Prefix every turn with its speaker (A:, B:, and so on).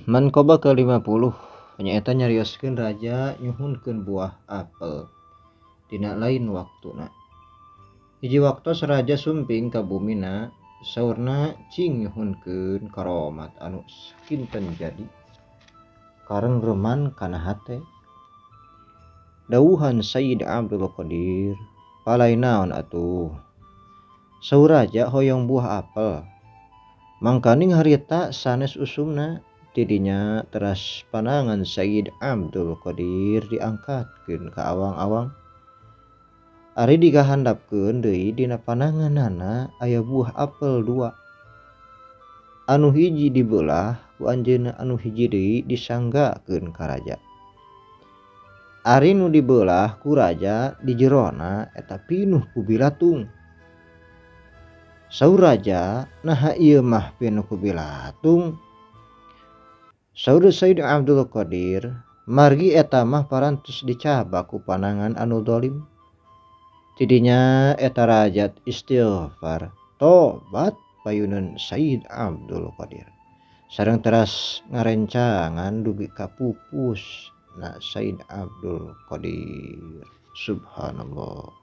A: Mankoba ke-50 nyaeta nyarioskeun raja nyuhunkeun buah apel dina lain waktuna. Hiji waktos raja sumping ka bumina saurna cing nyuhunkeun karomat anu sakinten jadi karengreman kana hate. Dawuhan Sayyid Abdul Qadir, palai naon atuh. Saur raja hoyong buah apel. Mangkaning harita sanes usumna tidinya teras panangan Sayyid Abdul Qadir diangkatkeun ka awang-awang. Ari dikahandapkeun deui dina pananganana aya buah apel 2. Anu hiji dibeulah ku anjeunna, anu hiji deui disanggakeun ka raja. Ari nu dibeulah ku raja di jerona eta pinuh ku bilatung. Saur raja, naha ieu mah pinuh ku bilatung? Saur Sayyid Abdul Qadir, margi eta mah parantos dicaba ku panangan anu dolim. Tidinya eta raja istighfar, tobat payuneun Sayyid Abdul Qadir. Sareng teras ngarencangan dugi ka pupus na Sayyid Abdul Qadir. Subhanallah.